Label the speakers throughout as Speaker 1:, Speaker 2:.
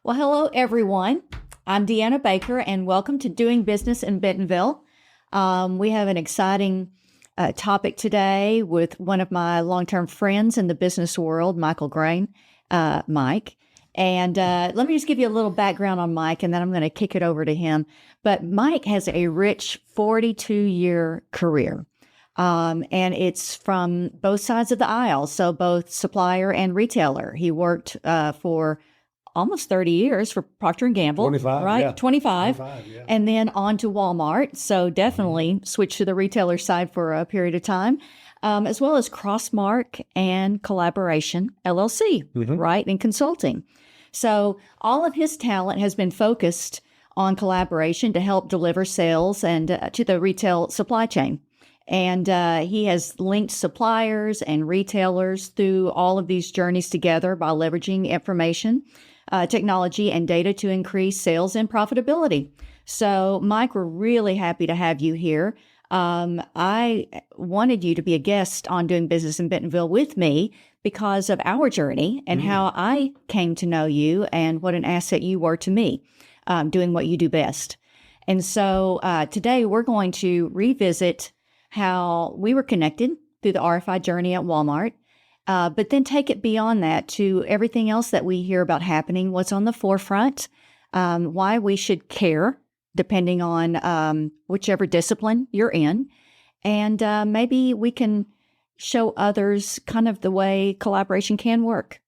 Speaker 1: Well, hello, everyone. I'm Deanna Baker, and welcome to Doing Business in Bentonville. We have an exciting topic today with one of my long-term friends in the business world, Michael Graen, Mike. And let me just give you a little background on Mike, and then I'm going to kick it over to him. But Mike has a rich 42-year career, and it's from both sides of the aisle, so both supplier and retailer. He worked for almost 30 years for Procter Gamble.
Speaker 2: 25,
Speaker 1: right?
Speaker 2: yeah.
Speaker 1: 25.
Speaker 2: 25, yeah.
Speaker 1: And then on to Walmart. So definitely switched to the retailer side for a period of time, as well as Crossmark and Collaboration LLC, right? And consulting. So all of his talent has been focused on collaboration to help deliver sales and to the retail supply chain. And he has linked suppliers and retailers through all of these journeys together by leveraging information, technology, and data to increase sales and profitability. So, Mike, we're really happy to have you here. I wanted you to be a guest on Doing Business in Bentonville with me because of our journey and how I came to know you and what an asset you were to me, doing what you do best. And so today we're going to revisit how we were connected through the RFID journey at Walmart, but then take it beyond that to everything else that we hear about happening, what's on the forefront, why we should care depending on whichever discipline you're in. And maybe we can show others kind of the way collaboration can work.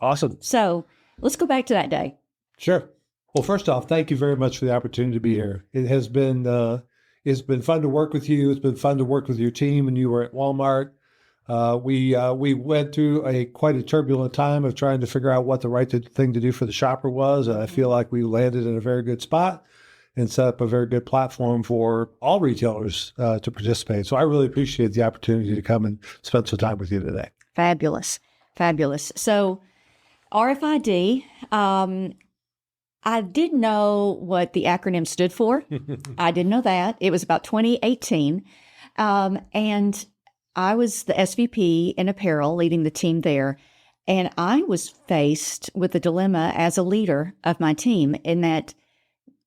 Speaker 2: Awesome.
Speaker 1: So let's go back to that day.
Speaker 2: Sure. Well, first off, thank you very much for the opportunity to be here. It has been it's been fun to work with you. It's been fun to work with your team, and you were at Walmart. We went through quite a turbulent time of trying to figure out what the right thing to do for the shopper was. And I feel like we landed in a very good spot and set up a very good platform for all retailers to participate. So I really appreciate the opportunity to come and spend some time with you today.
Speaker 1: Fabulous. Fabulous. So RFID, I didn't know what the acronym stood for. I didn't know that. It was about 2018. And I was the SVP in apparel, leading the team there. And I was faced with a dilemma as a leader of my team in that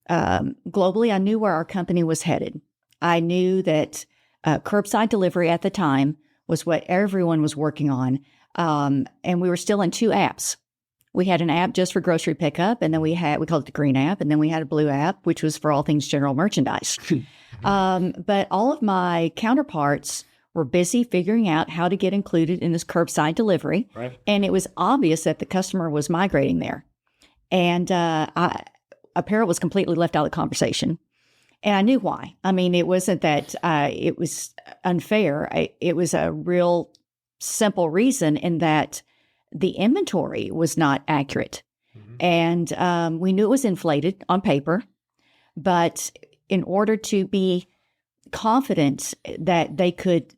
Speaker 1: globally, I knew where our company was headed. I knew that curbside delivery at the time was what everyone was working on. And we were still in two apps. We had an app just for grocery pickup, and then we called it the green app, and then we had a blue app, which was for all things general merchandise. But all of my counterparts were busy figuring out how to get included in this curbside delivery.
Speaker 2: Right.
Speaker 1: And it was obvious that the customer was migrating there. And apparel was completely left out of the conversation. And I knew why. I mean, it wasn't that it was unfair. It was a real simple reason in that the inventory was not accurate. And we knew it was inflated on paper. But in order to be confident that they could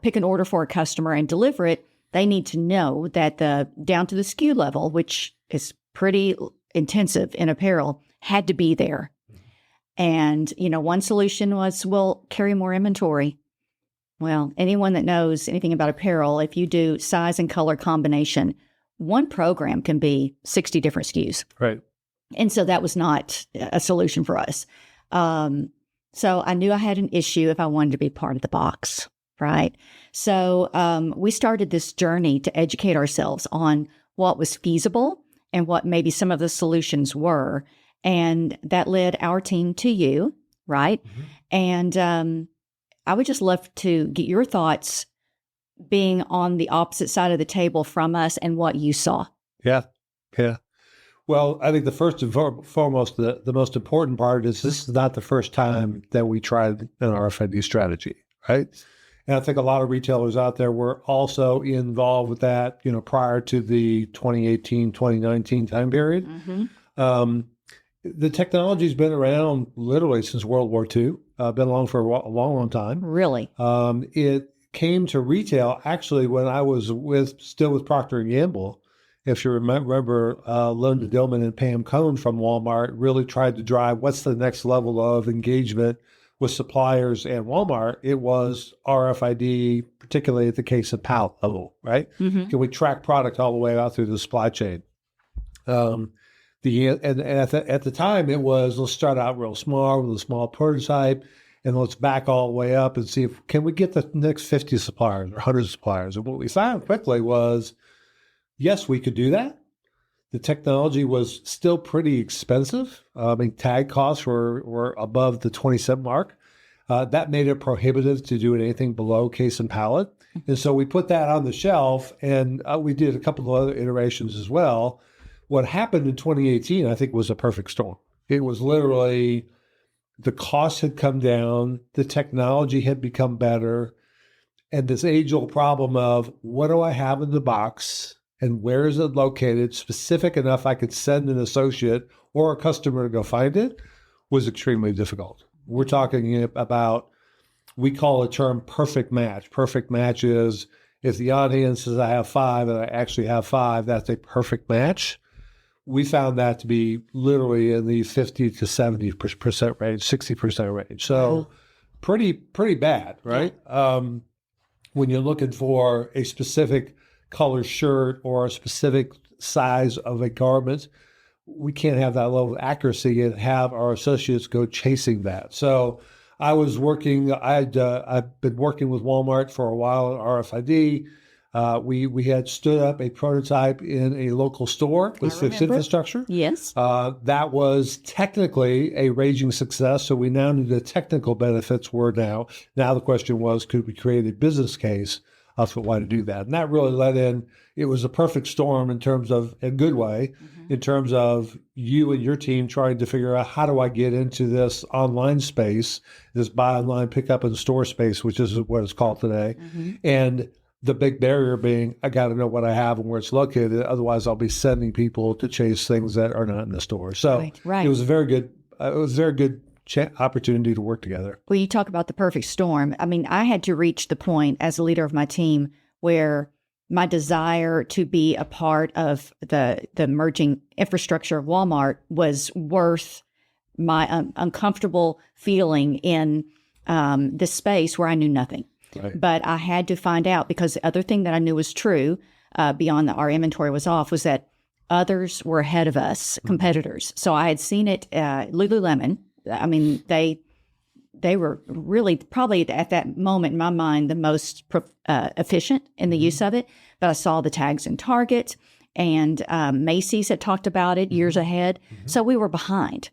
Speaker 1: pick an order for a customer and deliver it, they need to know that down to the SKU level, which is pretty intensive in apparel, had to be there. And, one solution was, well, carry more inventory. Well, anyone that knows anything about apparel, if you do size and color combination, one program can be 60 different SKUs.
Speaker 2: Right.
Speaker 1: And so that was not a solution for us. So I knew I had an issue if I wanted to be part of the box, right? So we started this journey to educate ourselves on what was feasible and what maybe some of the solutions were. And that led our team to you, right? And I would just love to get your thoughts being on the opposite side of the table from us and what you saw.
Speaker 2: Yeah. Well, I think the first and foremost, the most important part is this is not the first time that we tried an RFID strategy, right? And I think a lot of retailers out there were also involved with that, prior to the 2018, 2019 time period. The technology's been around literally since World War II, been along for a long time.
Speaker 1: Really?
Speaker 2: It came to retail actually when I was still with Procter Gamble. If you remember, Linda Dillman and Pam Cohn from Walmart really tried to drive what's the next level of engagement with suppliers and Walmart. It was RFID, particularly at the case of pallet level, right? Can we track product all the way out through the supply chain? And at the time, it was, let's start out real small with a small prototype, and let's back all the way up and see if can we get the next 50 suppliers or 100 suppliers. And what we found quickly was, yes, we could do that. The technology was still pretty expensive. I mean, tag costs were above the 20-cent mark. That made it prohibitive to do anything below case and pallet. And so we put that on the shelf, and we did a couple of other iterations as well. What happened in 2018, I think, was a perfect storm. It was literally the cost had come down, the technology had become better, and this age-old problem of what do I have in the box and where is it located, specific enough I could send an associate or a customer to go find it, was extremely difficult. We're talking about, we call a term perfect match. Perfect match is if the audience says I have 5 and I actually have 5, that's a perfect match. We found that to be literally in the 50 to 70% range, 60% range. So pretty bad, right? When you're looking for a specific color shirt or a specific size of a garment, we can't have that level of accuracy and have our associates go chasing that. So I was working, I've been working with Walmart for a while at RFID. We had stood up a prototype in a local store with fixed infrastructure.
Speaker 1: Yes.
Speaker 2: That was technically a raging success. So we now knew the technical benefits were now. Now the question was, could we create a business case of why to do that? And that really led in, it was a perfect storm in terms of, in a good way, in terms of you and your team trying to figure out how do I get into this online space, this buy online, pick up in store space, which is what it's called today. And the big barrier being, I got to know what I have and where it's located. Otherwise, I'll be sending people to chase things that are not in the store. So
Speaker 1: right.
Speaker 2: It was a very good, opportunity to work together.
Speaker 1: Well, you talk about the perfect storm. I mean, I had to reach the point as a leader of my team where my desire to be a part of the emerging infrastructure of Walmart was worth my uncomfortable feeling in this space where I knew nothing.
Speaker 2: Right.
Speaker 1: But I had to find out, because the other thing that I knew was true beyond our inventory was off was that others were ahead of us, competitors. So I had seen it, Lululemon. I mean, they were really probably at that moment in my mind the most efficient in the use of it. But I saw the tags in Target, and Macy's had talked about it years ahead. So we were behind.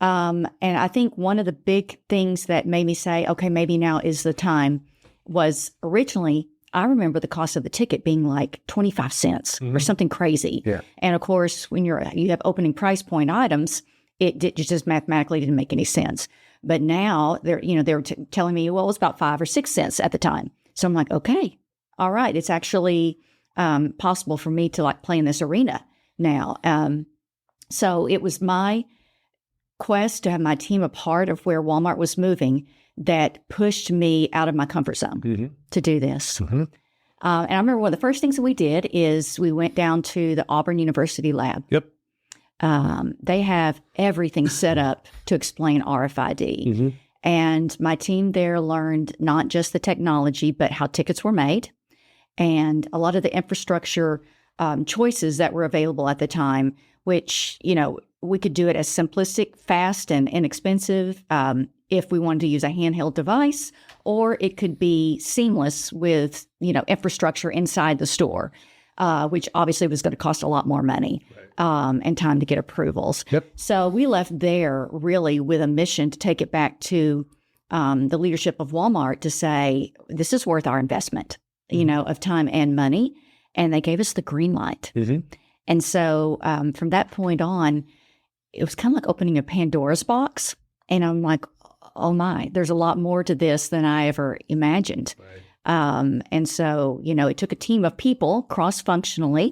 Speaker 1: And I think one of the big things that made me say, okay, maybe now is the time, was originally, I remember the cost of the ticket being like 25 cents or something crazy. Yeah. And of course, when you have opening price point items, it just mathematically didn't make any sense. But now they were telling me, well, it was about 5 or 6 cents at the time. So I'm like, okay, all right, it's actually possible for me to like play in this arena now. So it was my quest to have my team a part of where Walmart was moving that pushed me out of my comfort zone to do this. And I remember one of the first things that we did is we went down to the Auburn University lab.
Speaker 2: Yep.
Speaker 1: They have everything set up to explain RFID. And my team there learned not just the technology, but how tickets were made and a lot of the infrastructure choices that were available at the time, which, we could do it as simplistic, fast, and inexpensive if we wanted to use a handheld device, or it could be seamless with, infrastructure inside the store, which obviously was going to cost a lot more money and time to get approvals. Yep. So we left there really with a mission to take it back to the leadership of Walmart to say, this is worth our investment, of time and money. And they gave us the green light. And so from that point on, it was kind of like opening a Pandora's box. And I'm like, oh my, there's a lot more to this than I ever imagined. And so, it took a team of people cross-functionally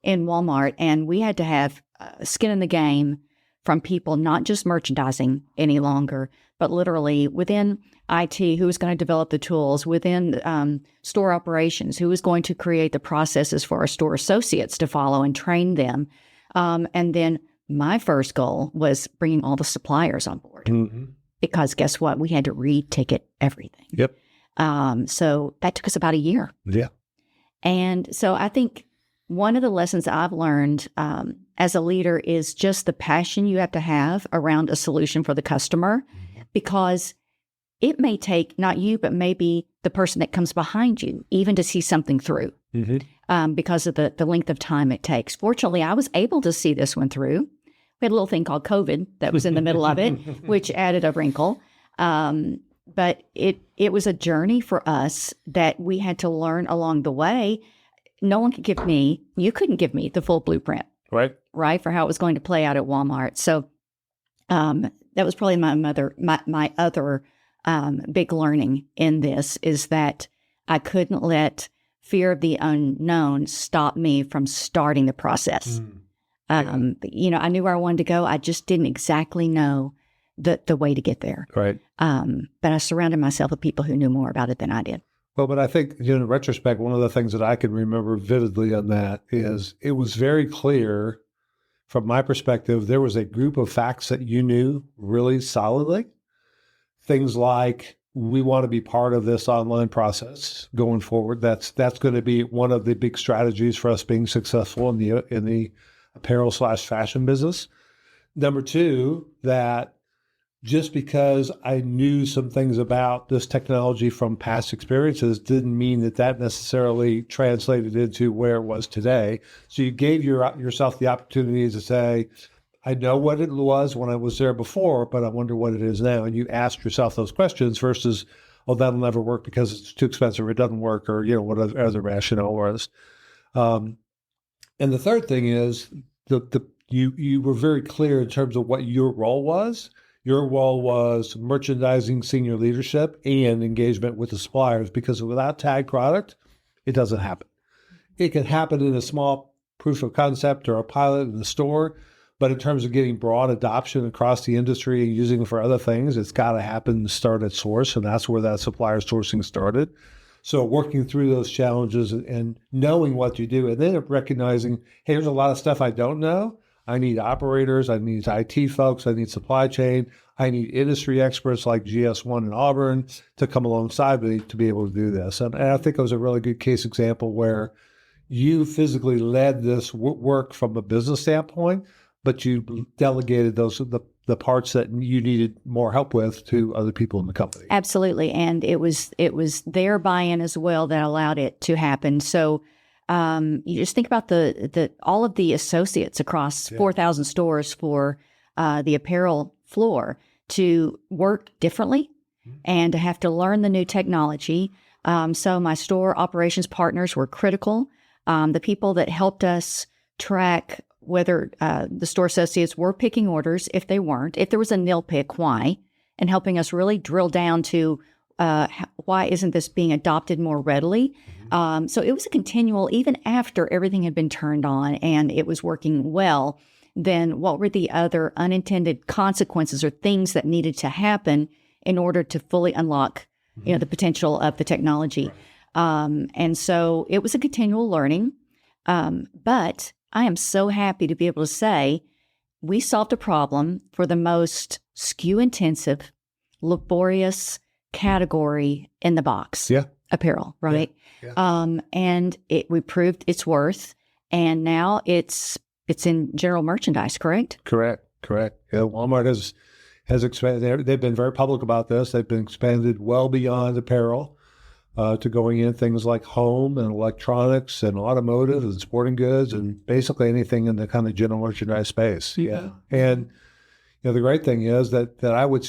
Speaker 1: in Walmart, and we had to have skin in the game from people, not just merchandising any longer, but literally within IT, who was going to develop the tools, within store operations, who was going to create the processes for our store associates to follow and train them. And then my first goal was bringing all the suppliers on board. Because guess what? We had to re-ticket everything. Yep. So that took us about a year. Yeah. And so I think one of the lessons I've learned as a leader is just the passion you have to have around a solution for the customer, because it may take not you, but maybe the person that comes behind you even to see something through because of the length of time it takes. Fortunately, I was able to see this one through. We had a little thing called COVID that was in the middle of it, which added a wrinkle. But it was a journey for us that we had to learn along the way. No one could you couldn't give me the full blueprint, right, for how it was going to play out at Walmart. So that was probably my other big learning in this, is that I couldn't let fear of the unknown stop me from starting the process. I knew where I wanted to go. I just didn't exactly know the way to get there.
Speaker 2: Right.
Speaker 1: But I surrounded myself with people who knew more about it than I did.
Speaker 2: Well, but I think, in retrospect, one of the things that I can remember vividly on that is it was very clear from my perspective, there was a group of facts that you knew really solidly. Things like, we want to be part of this online process going forward. That's going to be one of the big strategies for us being successful in the apparel/fashion business. Number two, that just because I knew some things about this technology from past experiences didn't mean that necessarily translated into where it was today. So you gave yourself the opportunity to say, I know what it was when I was there before, but I wonder what it is now. And you asked yourself those questions versus, oh, that'll never work because it's too expensive or it doesn't work, or, what other rationale was. And the third thing is you were very clear in terms of what your role was. Your role was merchandising, senior leadership, and engagement with the suppliers, because without tagged product, it doesn't happen. It can happen in a small proof of concept or a pilot in the store, but in terms of getting broad adoption across the industry and using it for other things, it's got to happen and start at source, and that's where that supplier sourcing started. So working through those challenges and knowing what you do, and then recognizing, hey, there's a lot of stuff I don't know. I need operators, I need IT folks, I need supply chain, I need industry experts like GS1 in Auburn to come alongside me to be able to do this. And I think it was a really good case example where you physically led this work from a business standpoint, but you delegated the parts that you needed more help with to other people in the company.
Speaker 1: Absolutely. And it was their buy-in as well that allowed it to happen. So you just think about all of the associates across 4,000 stores for the apparel floor to work differently and to have to learn the new technology. So my store operations partners were critical. The people that helped us track whether the store associates were picking orders, if they weren't, if there was a nil pick, why, and helping us really drill down to why isn't this being adopted more readily? So it was a continual, even after everything had been turned on and it was working well, then what were the other unintended consequences or things that needed to happen in order to fully unlock, the potential of the technology? And so it was a continual learning. But I am so happy to be able to say we solved a problem for the most SKU-intensive, laborious category in the box. Apparel, right? And we proved its worth, and now it's in general merchandise, correct?
Speaker 2: Correct. Yeah, Walmart has expanded. They've been very public about this. They've been expanded well beyond apparel to going in things like home and electronics and automotive and sporting goods and basically anything in the kind of general merchandise space. Yeah. And the great thing is that I would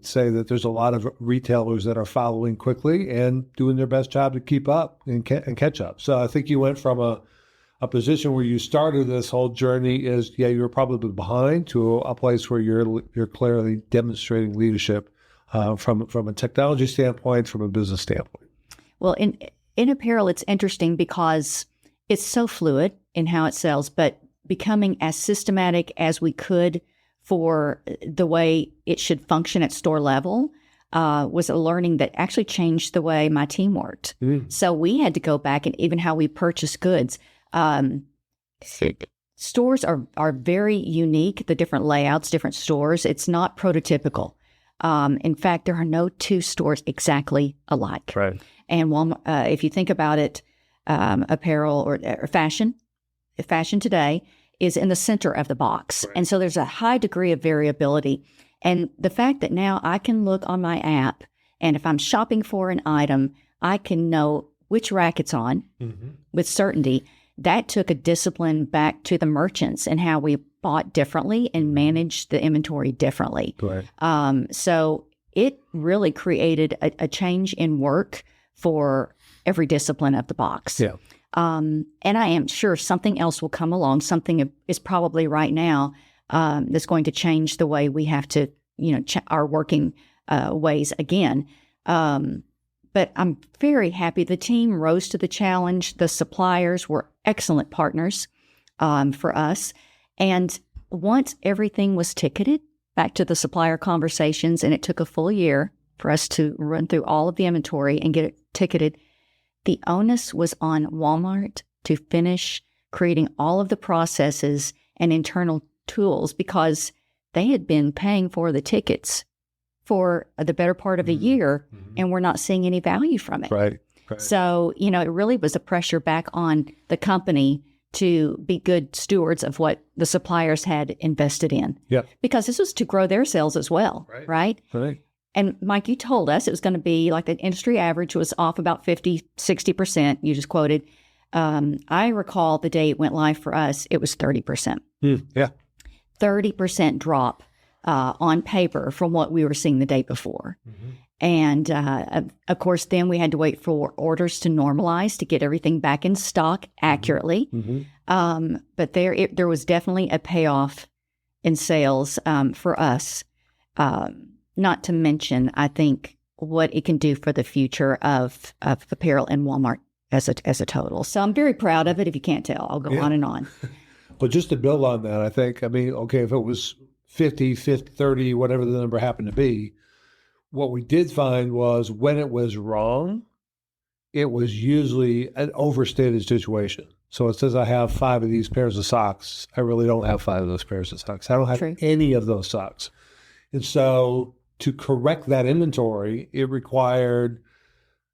Speaker 2: say that there's a lot of retailers that are following quickly and doing their best job to keep up and catch up. So I think you went from a position where you started this whole journey you were probably behind to a place where you're clearly demonstrating leadership from a technology standpoint, from a business standpoint.
Speaker 1: Well, in apparel, it's interesting because it's so fluid in how it sells, but becoming as systematic as we could for the way it should function at store level was a learning that actually changed the way my team worked. So we had to go back and even how we purchase goods. Stores are very unique, the different layouts, different stores. It's not prototypical. In fact, there are no two stores exactly alike.
Speaker 2: Right.
Speaker 1: And Walmart, if you think about it, apparel or fashion today is in the center of the box.
Speaker 2: Right.
Speaker 1: And so there's a high degree of variability. And the fact that now I can look on my app, and if I'm shopping for an item, I can know which rack it's on with certainty. That took a discipline back to the merchants and how we bought differently and managed the inventory differently.
Speaker 2: Right.
Speaker 1: So it really created a change in work for every discipline of the box.
Speaker 2: Yeah.
Speaker 1: And I am sure something else will come along. Something is probably right now that's going to change the way we have to, our working ways again. But I'm very happy the team rose to the challenge. The suppliers were excellent partners for us. And once everything was ticketed, back to the supplier conversations, and it took a full year for us to run through all of the inventory and get it ticketed, the onus was on Walmart to finish creating all of the processes and internal tools because they had been paying for the tickets for the better part of a year, and we're not seeing any value from it.
Speaker 2: Right.
Speaker 1: So, it really was a pressure back on the company to be good stewards of what the suppliers had invested in.
Speaker 2: Yep.
Speaker 1: Because this was to grow their sales as well, right?
Speaker 2: Right.
Speaker 1: And Mike, you told us it was going to be like the industry average was off about 50, 60%. You just quoted. I recall the day it went live for us, it was 30%.
Speaker 2: Yeah.
Speaker 1: 30% drop on paper from what we were seeing the day before. And of course, then we had to wait for orders to normalize to get everything back in stock accurately. But there was definitely a payoff in sales for us. Not to mention, I think, what it can do for the future of apparel and Walmart as a total. So I'm very proud of it. If you can't tell, I'll go on and on.
Speaker 2: But just to build on that, I think, okay, if it was 50, 30, whatever the number happened to be, what we did find was when it was wrong, it was usually an overstated situation. So it says I have 5 of these pairs of socks. I really don't have 5 of those pairs of socks. I don't have any of those socks. And so to correct that inventory, it required,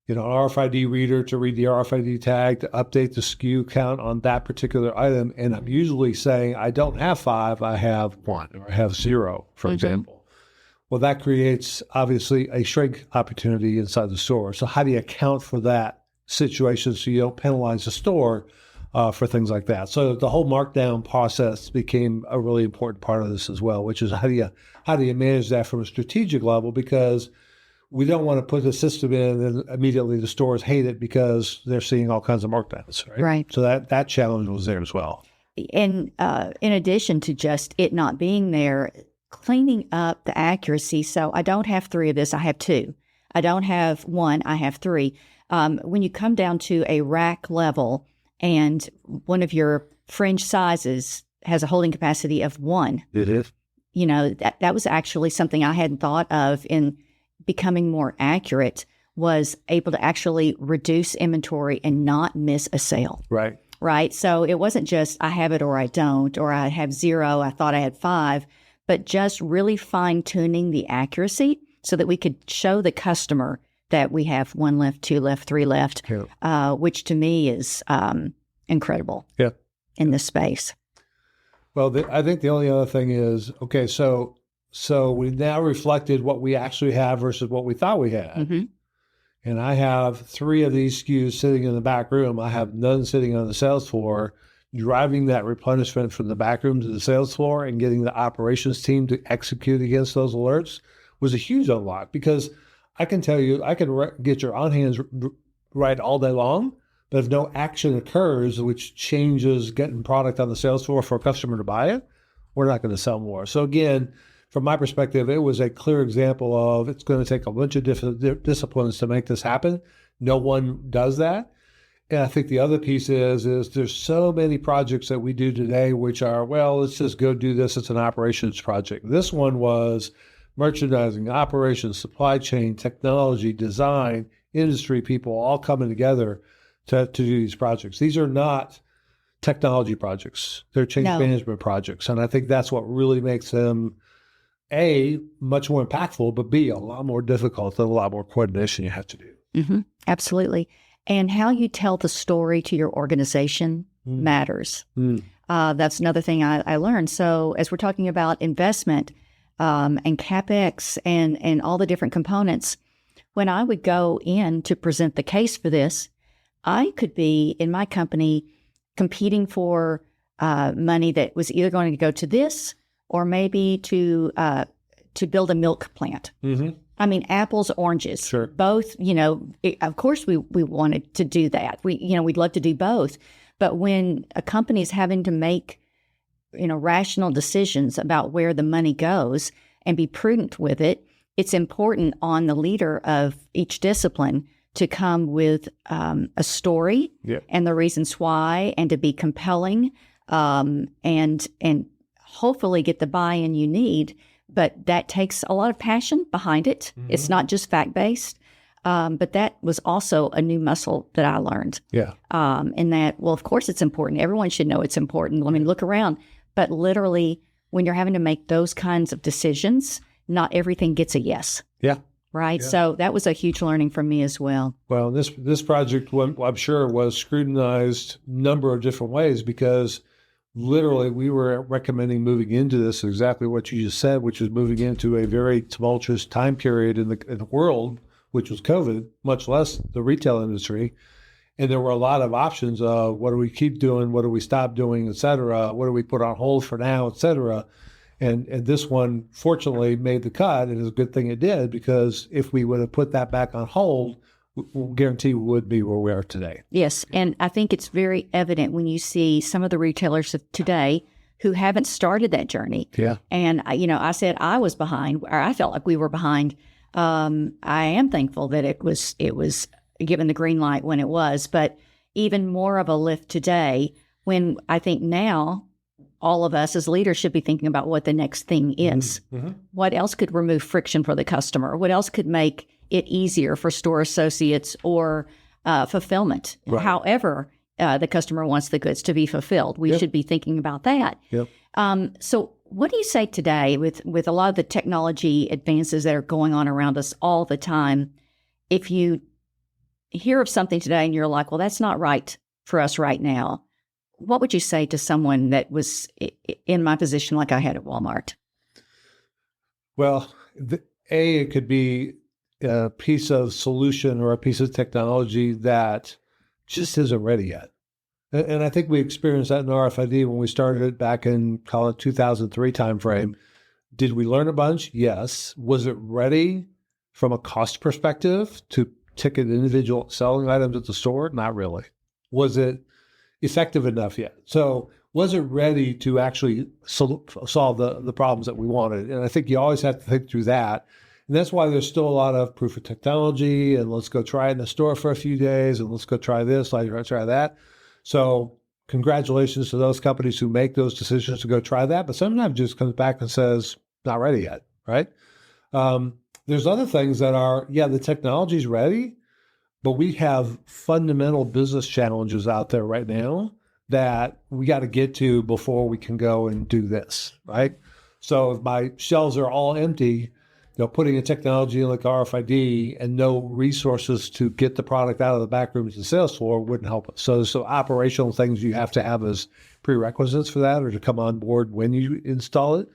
Speaker 2: an RFID reader to read the RFID tag, to update the SKU count on that particular item. And I'm usually saying I don't have 5, I have 1 or I have 0, for example. Well, that creates obviously a shrink opportunity inside the store. So how do you account for that situation so you don't penalize the store for things like that? So the whole markdown process became a really important part of this as well, which is how do you manage that from a strategic level? Because we don't want to put the system in and immediately the stores hate it because they're seeing all kinds of markdowns, right?
Speaker 1: Right.
Speaker 2: So that challenge was there as well.
Speaker 1: And in addition to just it not being there, cleaning up the accuracy. So I don't have 3 of this, I have 2. I don't have 1, I have 3. When you come down to a rack level and one of your fringe sizes has a holding capacity of 1.
Speaker 2: It is.
Speaker 1: That was actually something I hadn't thought of in becoming more accurate, was able to actually reduce inventory and not miss a sale.
Speaker 2: Right.
Speaker 1: Right. So it wasn't just I have it or I don't, or I have 0, I thought I had 5, but just really fine tuning the accuracy so that we could show the customer that we have 1 left, 2 left, 3 left, which to me is incredible in this space.
Speaker 2: Well, I think the only other thing is, okay, so we now reflected what we actually have versus what we thought we had. And I have 3 of these SKUs sitting in the back room. I have none sitting on the sales floor. Driving that replenishment from the back room to the sales floor and getting the operations team to execute against those alerts was a huge unlock, because I can tell you, I can get your on-hands right all day long, but if no action occurs, which changes getting product on the sales floor for a customer to buy it, we're not going to sell more. So again, from my perspective, it was a clear example of it's going to take a bunch of different disciplines to make this happen. No one does that. And I think the other piece is there's so many projects that we do today which are, well, let's just go do this. It's an operations project. This one was merchandising, operations, supply chain, technology, design, industry people all coming together to do these projects. These are not technology projects. They're change management projects. And I think that's what really makes them, A, much more impactful, but B, a lot more difficult and a lot more coordination you have to do.
Speaker 1: Absolutely. And how you tell the story to your organization matters. That's another thing I learned. So as we're talking about investment and CapEx and all the different components, when I would go in to present the case for this, I could be in my company competing for money that was either going to go to this or maybe to build a milk plant. I mean, apples, oranges,
Speaker 2: Sure.
Speaker 1: Both, of course we wanted to do that. We'd love to do both. But when a company is having to make, rational decisions about where the money goes and be prudent with it, it's important on the leader of each discipline to come with a story and the reasons why, and to be compelling, and hopefully get the buy-in you need. But that takes a lot of passion behind it. It's not just fact-based. But that was also a new muscle that I learned.
Speaker 2: Yeah.
Speaker 1: In that, well, of course it's important. Everyone should know it's important. I mean, look around. But literally, when you're having to make those kinds of decisions, not everything gets a yes.
Speaker 2: Yeah.
Speaker 1: Right?
Speaker 2: Yeah.
Speaker 1: So that was a huge learning for me as well.
Speaker 2: Well, this project, I'm sure, was scrutinized a number of different ways, because literally we were recommending moving into this exactly what you just said, which is moving into a very tumultuous time period in the world, which was COVID, much less the retail industry. And there were a lot of options of what do we keep doing, what do we stop doing, et cetera, what do we put on hold for now, et cetera. And this one, fortunately, made the cut, and it's a good thing it did, because if we would have put that back on hold, we'll guarantee we would be where we are today.
Speaker 1: Yes, and I think it's very evident when you see some of the retailers of today who haven't started that journey.
Speaker 2: Yeah.
Speaker 1: And, I said I was behind, or I felt like we were behind. I am thankful that it was given the green light when it was, but even more of a lift today, when I think now all of us as leaders should be thinking about what the next thing is. What else could remove friction for the customer? What else could make it easier for store associates or fulfillment?
Speaker 2: Right.
Speaker 1: However, the customer wants the goods to be fulfilled. We should be thinking about that.
Speaker 2: Yep.
Speaker 1: So what do you say today with a lot of the technology advances that are going on around us all the time? If you hear of something today and you're like, well, that's not right for us right now, what would you say to someone that was in my position like I had at Walmart?
Speaker 2: Well, it could be a piece of solution or a piece of technology that just isn't ready yet. And I think we experienced that in RFID when we started it back in, call it 2003 timeframe. Did we learn a bunch? Yes. Was it ready from a cost perspective to ticket individual selling items at the store? Not really. Was it effective enough yet? So was it ready to actually solve the problems that we wanted? And I think you always have to think through that. And that's why there's still a lot of proof of technology, and let's go try it in the store for a few days, and let's go try this, let's try that. So congratulations to those companies who make those decisions to go try that. But sometimes it just comes back and says, not ready yet, right? There's other things that are, the technology's ready, but we have fundamental business challenges out there right now that we got to get to before we can go and do this, right? So if my shelves are all empty, putting a technology like RFID and no resources to get the product out of the back rooms of the sales floor wouldn't help us. So operational things you have to have as prerequisites for that, or to come on board when you install it.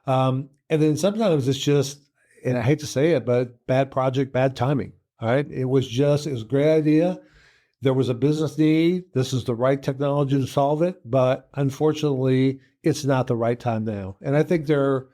Speaker 2: And then sometimes it's just, and I hate to say it, but bad project, bad timing. All right. It was a great idea. There was a business need. This is the right technology to solve it. But unfortunately, it's not the right time now. And I think there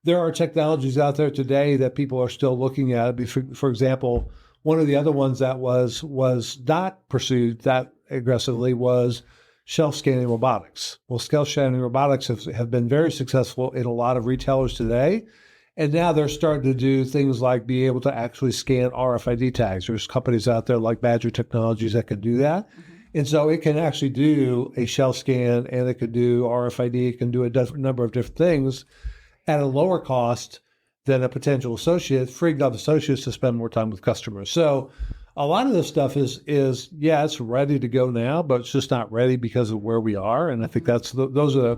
Speaker 2: are technologies out there today that people are still looking at. For example, one of the other ones that was not pursued that aggressively was shelf scanning robotics. Well, shelf scanning robotics have been very successful in a lot of retailers today. And now they're starting to do things like be able to actually scan RFID tags. There's companies out there like Badger Technologies that can do that. And so it can actually do a shelf scan, and it can do RFID, it can do a number of different things at a lower cost than a potential associate, freeing up associates to spend more time with customers. So a lot of this stuff is it's ready to go now, but it's just not ready because of where we are. And I think those are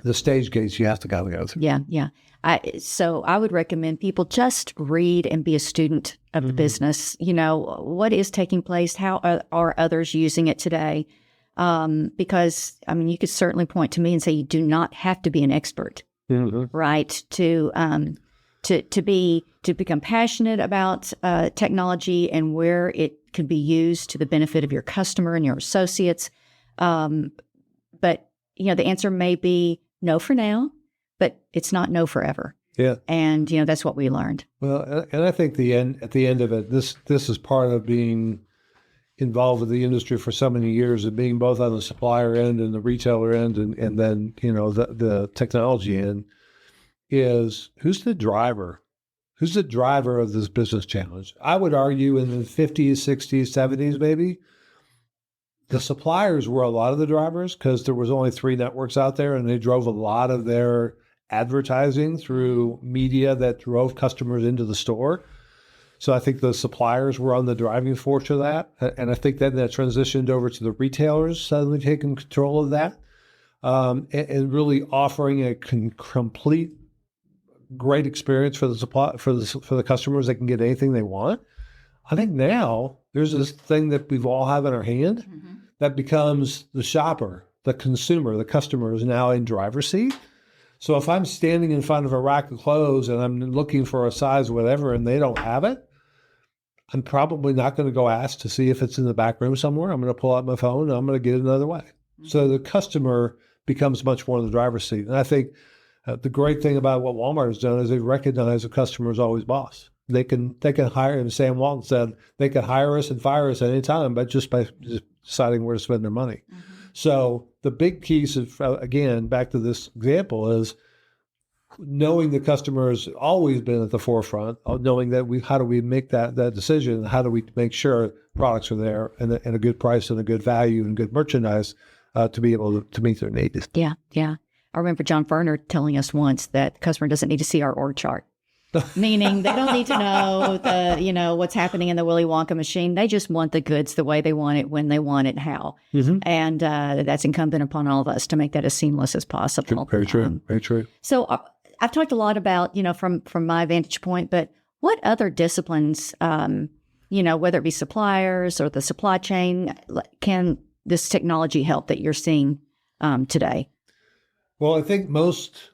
Speaker 2: the stage gates you have to go through.
Speaker 1: Yeah. So I would recommend people just read and be a student of the business. What is taking place? How are others using it today? Because, you could certainly point to me and say you do not have to be an expert, right? To become passionate about technology and where it could be used to the benefit of your customer and your associates. But the answer may be no for now, but it's not no forever.
Speaker 2: Yeah.
Speaker 1: And, that's what we learned.
Speaker 2: Well, and I think at the end of it, this is part of being involved with the industry for so many years and being both on the supplier end and the retailer end and then, the technology end is who's the driver? Who's the driver of this business challenge? I would argue in the 50s, 60s, 70s, maybe, the suppliers were a lot of the drivers because there was only 3 networks out there and they drove a lot of their advertising through media that drove customers into the store. So I think the suppliers were on the driving force of that. And I think then that transitioned over to the retailers suddenly taking control of that and really offering a complete great experience for the customers. They can get anything they want. I think now there's this thing that we've all have in our hand that becomes the shopper, the consumer, the customer is now in driver's seat. So if I'm standing in front of a rack of clothes and I'm looking for a size whatever and they don't have it, I'm probably not going to go ask to see if it's in the back room somewhere. I'm going to pull out my phone and I'm going to get it another way. So the customer becomes much more in the driver's seat. And I think the great thing about what Walmart has done is they've recognized the customer is always boss. They can hire, and Sam Walton said, they can hire us and fire us at any time, but just by deciding where to spend their money. So the big piece of, again, back to this example is knowing the customer has always been at the forefront of knowing that how do we make that decision? How do we make sure products are there and a good price and a good value and good merchandise to be able to meet their needs?
Speaker 1: Yeah. I remember John Ferner telling us once that the customer doesn't need to see our org chart, meaning they don't need to know what's happening in the Willy Wonka machine. They just want the goods the way they want it, when they want it, how. And that's incumbent upon all of us to make that as seamless as possible.
Speaker 2: Very true. Very true.
Speaker 1: So I've talked a lot about, from my vantage point, but what other disciplines, whether it be suppliers or the supply chain, can this technology help that you're seeing today?
Speaker 2: Well, I think most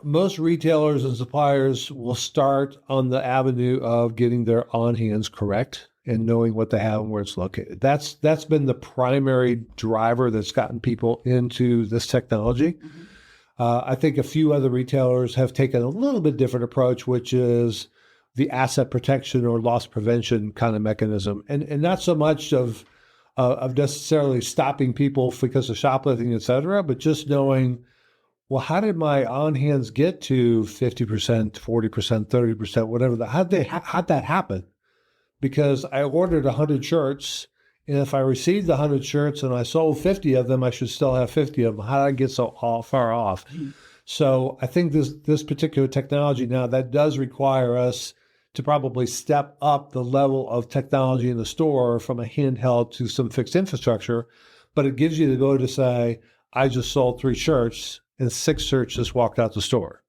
Speaker 2: retailers and suppliers will start on the avenue of getting their on-hands correct and knowing what they have and where it's located. That's been the primary driver that's gotten people into this technology. I think a few other retailers have taken a little bit different approach, which is the asset protection or loss prevention kind of mechanism, and not so much of necessarily stopping people because of shoplifting, et cetera, but just knowing, well, how did my on-hands get to 50%, 40%, 30%, whatever? How'd that happen? Because I ordered 100 shirts, and if I received 100 shirts and I sold 50 of them, I should still have 50 of them. How did I get so far off? So I think this particular technology now, that does require us to probably step up the level of technology in the store from a handheld to some fixed infrastructure, but it gives you the ability to say, I just sold 3 shirts, and 6 shirts just walked out the store.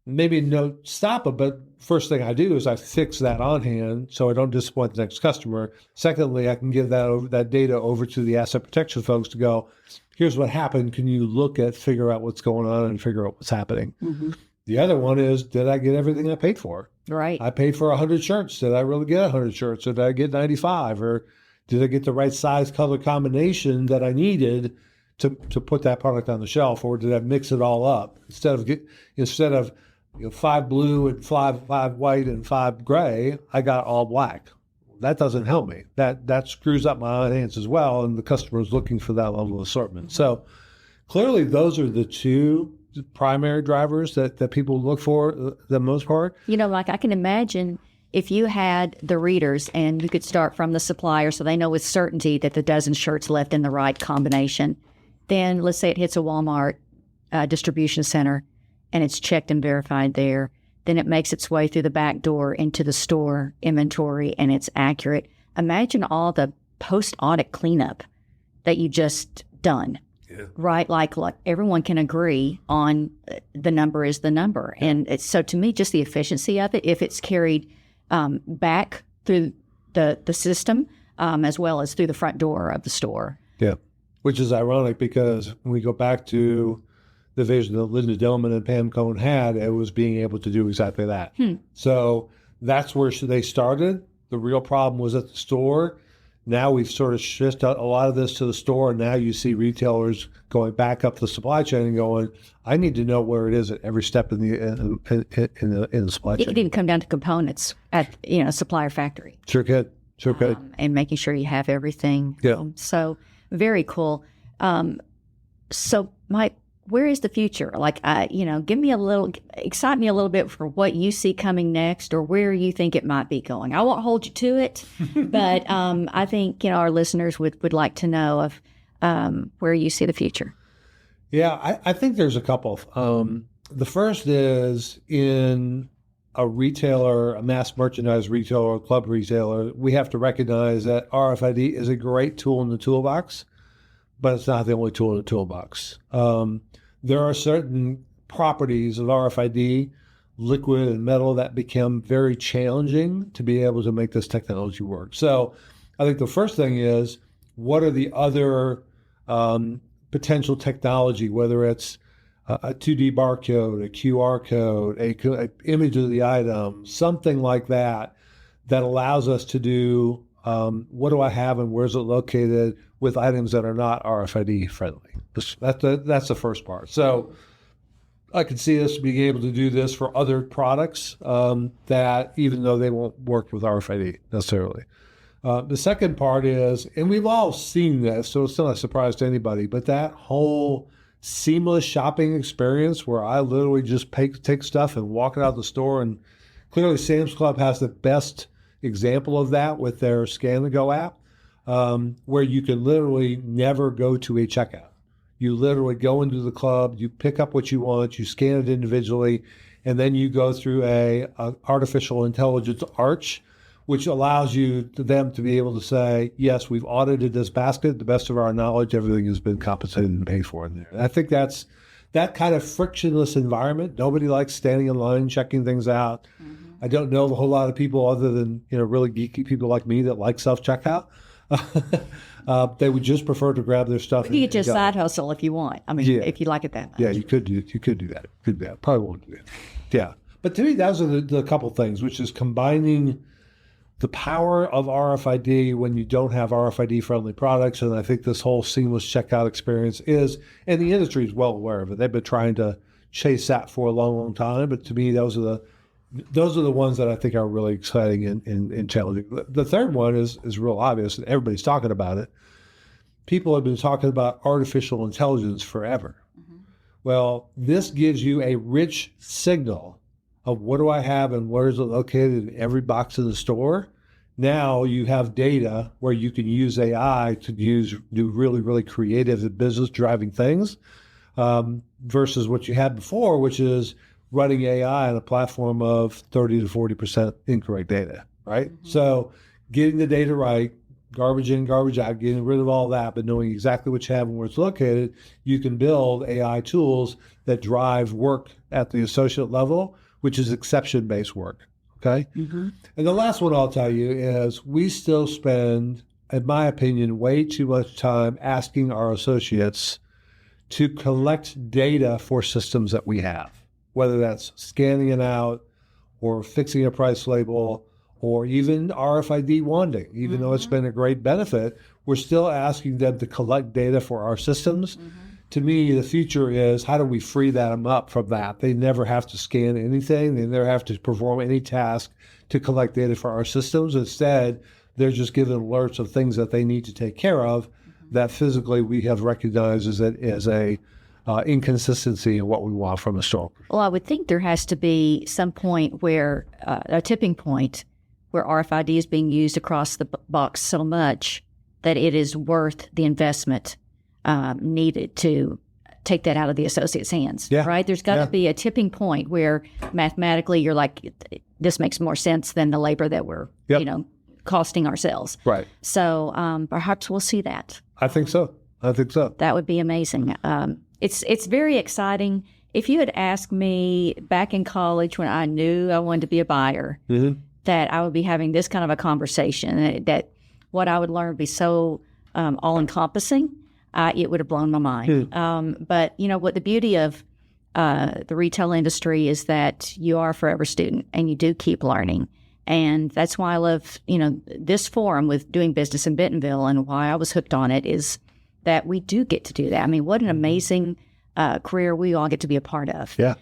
Speaker 2: Maybe no stop it, but first thing I do is I fix that on hand so I don't disappoint the next customer. Secondly, I can give that data over to the asset protection folks to go, here's what happened. Can you figure out what's going on and figure out what's happening? The other one is, did I get everything I paid for?
Speaker 1: Right.
Speaker 2: I paid for 100 shirts. Did I really get 100 shirts? Or did I get 95? Or did I get the right size color combination that I needed to put that product on the shelf, or did I mix it all up instead of 5 blue and 5 white and 5 gray? I got all black. That doesn't help me. That screws up my hands as well, and the customer is looking for that level of assortment. So clearly, those are the 2 primary drivers that people look for the most part.
Speaker 1: Like I can imagine if you had the readers and you could start from the supplier so they know with certainty that the dozen shirts left in the right combination. Then let's say it hits a Walmart distribution center and it's checked and verified there. Then it makes its way through the back door into the store inventory and it's accurate. Imagine all the post-audit cleanup that you just done. right? Like everyone can agree on the number is the number. And so to me, just the efficiency of it, if it's carried back through the system as well as through the front door of the store.
Speaker 2: Yeah, which is ironic because when we go back to the vision that Linda Dillman and Pam Cohn had, it was being able to do exactly that. So that's where they started. The real problem was at the store. Now we've sort of shifted a lot of this to the store, and now you see retailers going back up the supply chain and going, "I need to know where it is at every step in the supply chain."
Speaker 1: It could even come down to components at supplier factory.
Speaker 2: Sure could.
Speaker 1: And making sure you have everything.
Speaker 2: Yeah.
Speaker 1: So very cool. So Mike, where is the future? Like, excite me a little bit for what you see coming next, or where you think it might be going. I won't hold you to it, but I think our listeners would like to know of where you see the future.
Speaker 2: Yeah, I think there's a couple. The first is in a retailer, a mass merchandise retailer, a club retailer, we have to recognize that RFID is a great tool in the toolbox, but it's not the only tool in the toolbox. There are certain properties of RFID, liquid and metal, that become very challenging to be able to make this technology work. So I think the first thing is, what are the other potential technology, whether it's a 2D barcode, a QR code, a image of the item, something like that, that allows us to do what do I have and where's it located with items that are not RFID friendly. That's the first part. So I can see us being able to do this for other products that, even though they won't work with RFID necessarily. The second part is, and we've all seen this, so it's not a surprise to anybody, but that whole seamless shopping experience where I literally just take stuff and walk it out the store. And clearly Sam's Club has the best example of that with their Scan to Go app, where you can literally never go to a checkout. You literally go into the club, you pick up what you want, you scan it individually, and then you go through a artificial intelligence arch, which allows them to be able to say, yes, we've audited this basket. To the best of our knowledge, everything has been compensated and paid for in there. And I think that's that kind of frictionless environment. Nobody likes standing in line, checking things out. Mm-hmm. I don't know a whole lot of people other than really geeky people like me that like self-checkout. They would just prefer to grab their stuff.
Speaker 1: You could just side hustle if you want. I mean, if you like it that much.
Speaker 2: Yeah, you could do that. Probably won't do that. Yeah. But to me, those are the couple things, which is combining the power of RFID when you don't have RFID-friendly products. And I think this whole seamless checkout experience is, and the industry is well aware of it. They've been trying to chase that for a long, long time. But to me, those are the ones that I think are really exciting and challenging. The third one is real obvious, and everybody's talking about it. People have been talking about artificial intelligence forever. Mm-hmm. Well, this gives you a rich signal of what do I have and where is it located in every box in the store. Now you have data where you can use AI to do really, really creative and business-driving things versus what you had before, which is running AI on a platform of 30 to 40% incorrect data, right? Mm-hmm. So getting the data right, garbage in, garbage out, getting rid of all that, but knowing exactly what you have and where it's located, you can build AI tools that drive work at the associate level, which is exception-based work, okay? Mm-hmm. And the last one I'll tell you is we still spend, in my opinion, way too much time asking our associates to collect data for systems that we have, whether that's scanning it out or fixing a price label or even RFID wanding. Even though it's been a great benefit, we're still asking them to collect data for our systems. Mm-hmm. To me, the future is how do we free them up from that? They never have to scan anything. They never have to perform any task to collect data for our systems. Instead, they're just given alerts of things that they need to take care of that physically we have recognized as a inconsistency in what we want from a store.
Speaker 1: Well, I would think there has to be some point where, a tipping point, where RFID is being used across the box so much that it is worth the investment needed to take that out of the associate's hands, right? There's got to be a tipping point where mathematically you're like, this makes more sense than the labor that we're, costing ourselves.
Speaker 2: Right.
Speaker 1: So perhaps we'll see that.
Speaker 2: I think so. I think so.
Speaker 1: That would be amazing. It's very exciting. If you had asked me back in college when I knew I wanted to be a buyer, that I would be having this kind of a conversation, that what I would learn would be so all-encompassing, it would have blown my mind. But, you know, what the beauty of the retail industry is that you are a forever student and you do keep learning. And that's why I love, you know, this forum with doing business in Bentonville, and why I was hooked on it is that we do get to do that. I mean, what an amazing career we all get to be a part of.
Speaker 2: Yeah.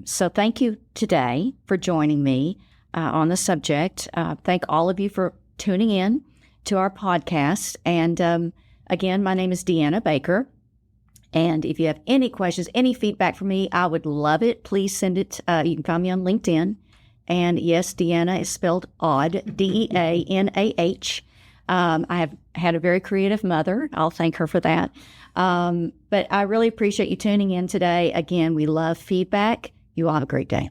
Speaker 1: So thank you today for joining me on the subject. Thank all of you for tuning in to our podcast. And again, my name is Deanna Baker. And if you have any questions, any feedback for me, I would love it. Please send it. You can find me on LinkedIn. And yes, Deanna is spelled odd, D-E-A-N-A-H. I have had a very creative mother. I'll thank her for that. But I really appreciate you tuning in today. Again, we love feedback. You all have a great day.